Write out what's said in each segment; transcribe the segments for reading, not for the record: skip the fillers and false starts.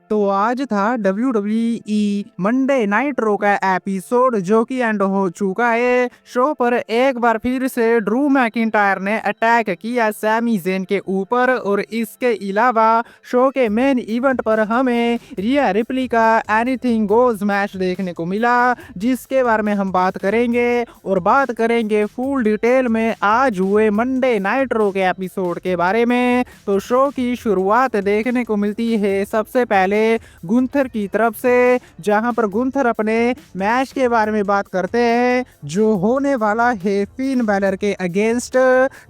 तो आज था WWE मंडे नाइट रो का एपिसोड जो कि एंड हो चुका है। शो पर एक बार फिर से ड्रू मैकिंटायर ने अटैक किया सैमी ज़ेन के ऊपर और इसके अलावा शो के मेन इवेंट पर हमें रिया रिप्ली का एनीथिंग गोज मैच देखने को मिला, जिसके बारे में हम बात करेंगे और बात करेंगे फुल डिटेल में आज हुए मंडे नाइट रो के एपिसोड के बारे में। तो शो की शुरुआत देखने को मिलती है सबसे पहले गुंथर की तरफ से, जहां पर गुंथर अपने मैच के बारे में बात करते हैं जो होने वाला है फिन बैलर के अगेंस्ट।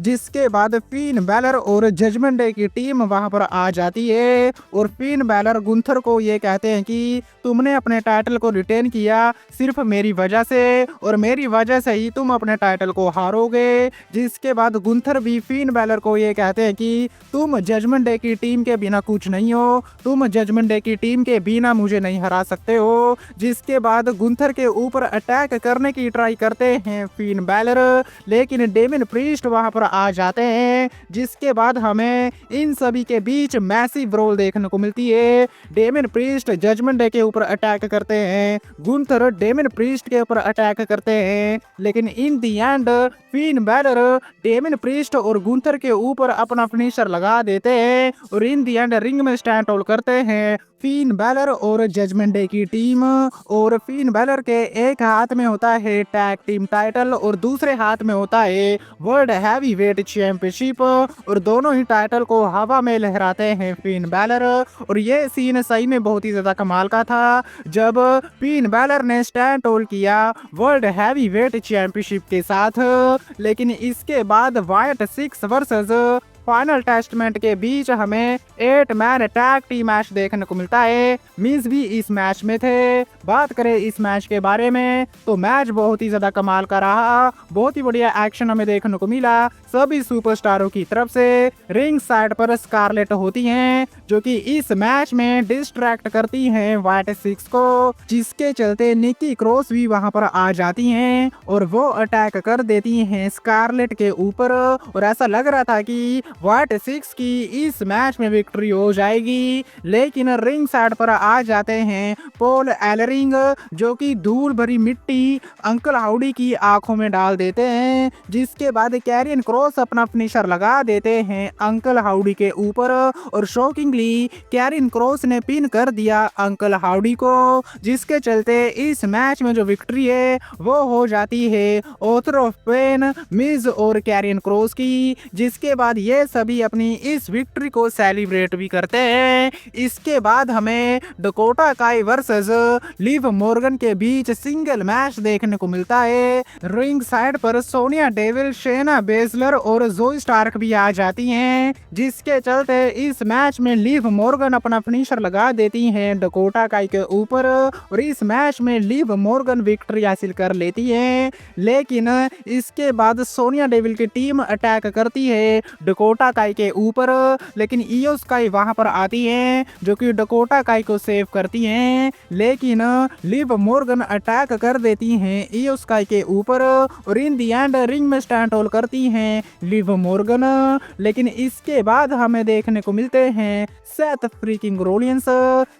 जिसके बाद फिन बैलर और जजमेंट डे की टीम वहां पर आ जाती है और फिन बैलर गुंथर को ये कहते हैं कि तुमने अपने टाइटल को रिटेन किया सिर्फ मेरी वजह से और मेरी वजह से ही तुम अपने टाइटल को हारोगे। जिसके बाद गुंथर भी फिन बैलर को ये कहते हैं कि तुम जजमेंट डे की टीम के बिना कुछ नहीं हो, तुम जजमेंट डे की टीम के बिना मुझे नहीं हरा सकते हो। जिसके बाद गुंथर के ऊपर अटैक करने की ट्राई करते हैं फिन बैलर, लेकिन डेमिन प्रीस्ट वहां पर आ जाते हैं। जिसके बाद हमें इन सभी के बीच मैसिव रोल देखने को मिलती है। डेमिन प्रीस्ट जजमेंट डे के ऊपर अटैक करते हैं, गुंथर डेमिन प्रीस्ट के ऊपर अटैक करते हैं, लेकिन in the end Finn Balor Damian Priest और गुंथर के ऊपर अपना फिनिशर लगा देते हैं और इन दी एंड रिंग में स्टैंड होल्ड करते हैं फिन बैलर और जजमेंट डे की टीम। और फिन बैलर के एक हाथ में होता है टैग टीम टाइटल और दूसरे हाथ में होता है वर्ल्ड हैवी वेट चैंपियनशिप और दोनों ही टाइटल को हवा में लहराते हैं फिन बैलर। और ये सीन सही में बहुत ही ज्यादा कमाल का था जब फिन बैलर ने स्टैंड होल्ड किया वर्ल्ड हैवी वेट चैंपियनशिप के साथ। लेकिन इसके बाद वाइट 6 वर्सेस फाइनल टेस्टमेंट के बीच हमें 8 मैन टैग टीम मैच देखने को मिलता है। मिस भी इस मैच में थे। बात करें इस मैच के बारे में तो मैच बहुत ही ज्यादा कमाल का रहा, बहुत ही बढ़िया एक्शन हमें देखने को मिला सभी सुपरस्टारों की तरफ से। रिंग साइड पर स्कारलेट होती हैं जो कि इस मैच में डिस्ट्रैक्ट करती हैं वाइट 6 को, जिसके चलते निकी क्रॉस भी वहां पर आ जाती हैं और वो अटैक कर देती हैं स्कारलेट के ऊपर। और ऐसा लग रहा था कि वाइट 6 की इस मैच में विक्ट्री हो जाएगी, लेकिन रिंग साइड पर आ जाते हैं पॉल एलरिंग जो कि धूल भरी मिट्टी अंकल हाउडी की आंखों में डाल देते हैं। जिसके बाद कैरियन क्रॉस अपना फिनिशर लगा देते हैं अंकल हाउडी के ऊपर और शॉकिंगली कैरियन क्रॉस ने पिन कर दिया अंकल हाउडी को, जिसके चलते इस मैच में जो विक्ट्री है वो हो जाती है ऑथर ऑफ पेन मिज और कैरियन क्रॉस की। जिसके बाद ये सभी अपनी इस विक्ट्री को सेलिब्रेट भी करते हैं। इसके बाद हमें डकोटा काई वर्सेस लिव मॉर्गन के बीच सिंगल मैच देखने को मिलता है। रिंग साइड पर सोनिया डेविल, शेना बेजलर और जोई स्टार्क भी आ जाती हैं, जिसके चलते इस मैच में लिव मॉर्गन अपना फिनिशर लगा देती हैं डकोटा काई के ऊपर और इस मैच में लिव मॉर्गन विक्ट्री हासिल कर लेती है। लेकिन इसके बाद सोनिया डेविल की टीम अटैक करती है डकोटा काई के ऊपर, लेकिन इयो स्काई वहां पर आती है जो कि डकोटा काई को सेव करती हैं, लेकिन लिव मॉर्गन अटैक कर देती हैं इयो स्काई के ऊपर और इन दी एंड रिंग में स्टैंड होल्ड करती हैं लिव मॉर्गन। लेकिन इसके बाद हमें देखने को मिलते हैं Seth freaking Rollins.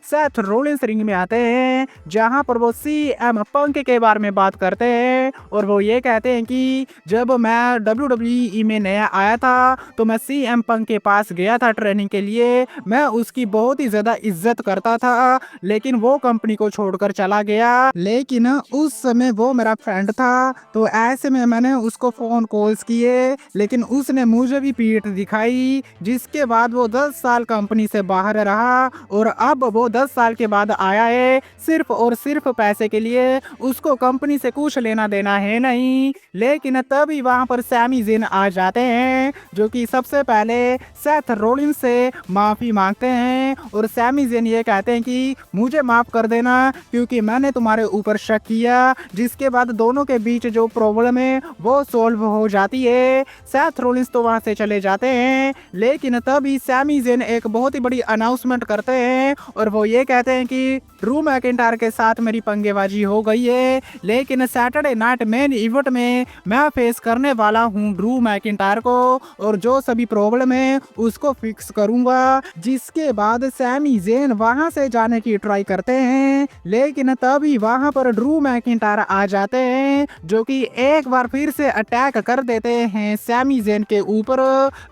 Seth Rollins ring में आते हैं जहां पर वो CM पंक के बारे में बात करते हैं और वो ये कहते हैं कि जब मैं WWE में नया आया था तो मैं CM पंक के पास गया था ट्रेनिंग के लिए, मैं उसकी बहुत ही ज्यादा इज्जत करता था, लेकिन वो कंपनी को छोड़कर चला गया, लेकिन उस समय वो मेरा फ्रेंड था तो ऐसे में मैंने उसको फोन कॉल्स किए लेकिन उसने मुझे भी पीठ दिखाई। जिसके बाद वो 10 साल कंपनी से बाहर रहा और अब वो 10 साल के बाद आया है सिर्फ और सिर्फ पैसे के लिए, उसको कंपनी से कुछ लेना देना है नहीं। लेकिन तभी वहां पर सैमी ज़ेन आ जाते हैं जो कि सबसे पहले सेथ रोलिंस से माफी मांगते हैं और सैमी ज़ेन ये कहते हैं कि मुझे माफ कर देना क्योंकि मैंने तुम्हारे ऊपर शक किया। जिसके बाद दोनों के बीच जो प्रॉब्लम है वो सॉल्व हो जाती है। सेथ रोलिंस तो वहां से चले जाते हैं, लेकिन तभी सैमी ज़ेन एक बहुत ही बड़ी अनाउंसमेंट करते हैं और वो ये कहते हैं कि ड्रू मैकिंटायर के साथ मेरी पंगेबाजी हो गई है, लेकिन सैटरडे नाइट मेन इवेंट में मैं फेस करने वाला हूँ ड्रू मैकिंटायर को और जो सभी भी प्रॉब्लम है उसको फिक्स करूंगा। जिसके बाद सैमी ज़ेन वहां से जाने की ट्राई करते हैं, लेकिन तभी वहां पर ड्रू मैकिंटायर आ जाते हैं जो कि एक बार फिर से अटैक कर देते हैं सैमी ज़ेन के ऊपर।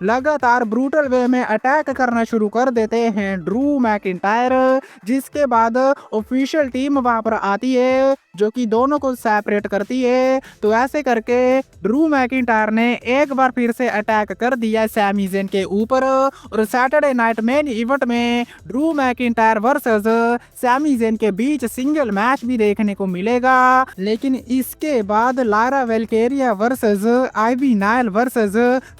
लगातार ब्रूटल वे में अटैक करना शुरू कर देते हैं ड्रू मैकिंटायर। जिसके बाद ऑफिशियल टीम वहां पर आती है जो कि दोनों को सेपरेट करती है। तो ऐसे करके ड्रू मैकिंटायर ने एक बार फिर से अटैक कर दिया सैमी ज़ेन के ऊपर। और सैटरडे नाइट मेन इवेंट में Drew McIntyre versus Sami Zayn के बीच सिंगल मैच भी देखने को मिलेगा। लेकिन इसके बाद Lyra Valkyria versus Ivy Nile versus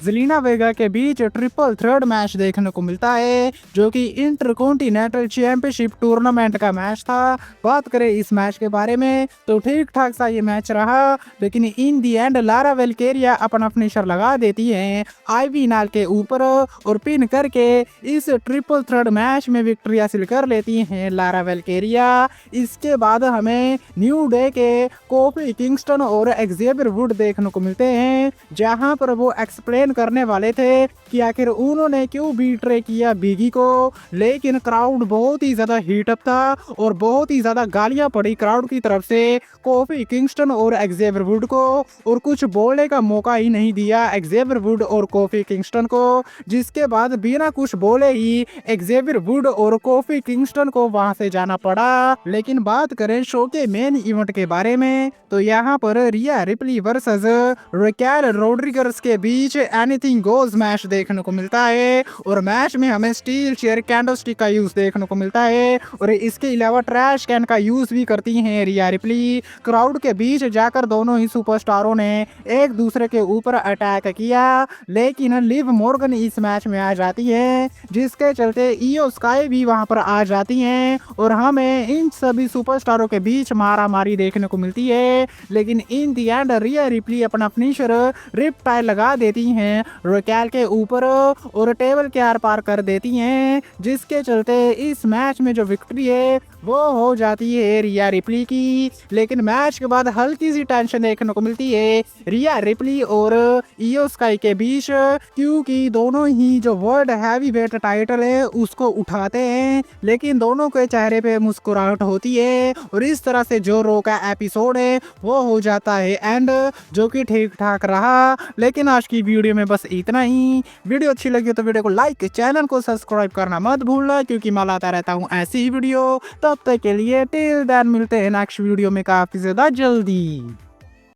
Zelina Vega के बीच ट्रिपल थ्रेड मैच देखने को मिलता है जो कि इंटरकॉन्टिनेंटल चैंपियनशिप टूर्नामेंट का मैच था। बात करें इस मैच के बारे में तो ठीक ठाक सा ये मैच रहा, लेकिन इन दी एंड लारा वेल्केरिया अपना फिनिशर लगा देती है आईवी नाइल के ऊपर और पिन करके इस ट्रिपल थ्रेड मैच में विक्ट्री हासिल कर लेती हैं लारा वेल्केरिया। इसके बाद हमें न्यू डे के कोफी किंगस्टन और एक्जेवियर वुड देखने को मिलते हैं, जहां पर वो एक्सप्लेन करने वाले थे कि आखिर उन्होंने क्यों बीट्रे किया बिगी को। लेकिन क्राउड बहुत ही ज्यादा हीटअप था और बहुत ही ज्यादा गालियां पड़ी क्राउड की तरफ से कोफी किंगस्टन और एक्जेवियर वुड को, और कुछ बोलने का मौका ही नहीं दिया एक्जेवियर वुड और कोफी किंगस्टन को। जिसके बाद बिना कुछ बोले ही एक्जेवियर वुड और कोफी किंगस्टन को वहां से जाना पड़ा। लेकिन बात करें शो के मेन इवेंट के बारे में तो यहाँ पर रिया रिप्ली वर्सेस रेकेल रोड्रिगस के बीच एनीथिंग गोज मैच देखने को मिलता है। और मैच में हमें स्टील चेयर कैंडलस्टिक का यूज देखने को मिलता है और इसके अलावा ट्रैश कैन का यूज भी करती हैं रिया रिप्ली। क्राउड के बीच जाकर दोनों ही सुपरस्टारों ने एक दूसरे के ऊपर अटैक किया, लेकिन लिव मॉर्गन इस मैच में आ जाती है, जिसके चलते ईओ स्काई भी वहां पर आ जाती हैं और हमें इन सभी सुपरस्टारों के बीच मारामारी देखने को मिलती है। लेकिन in the and Riya replay अपना फिनिशर रिपटाइल लगा देती हैं रेकेल के ऊपर और टेबल के आर पार कर देती हैं, जिसके चलते इस मैच में जो विक्ट्री है वो हो जाती है रिया रिप्ली की। लेकिन मैच के बाद हल्की सी टेंशन देखने को मिलती है रिया रिप्ली और ईओ स्काई के बीच, क्योंकि दोनों ही जो वर्ल्ड हैवी वेट टाइटल है उसको उठाते हैं, लेकिन दोनों के चेहरे पे मुस्कुराहट होती है और इस तरह से जो रो का एपिसोड है वो हो जाता है एंड, जो कि ठीक ठाक रहा। लेकिन आज की वीडियो में बस इतना ही। वीडियो अच्छी लगी तो वीडियो को लाइक, चैनल को सब्सक्राइब करना मत भूलना, क्योंकि मैं लाता रहता हूँ ऐसी ही वीडियो। तब तक के लिए टिल देन मिलते हैं नेक्स्ट वीडियो में काफी ज्यादा जल्दी।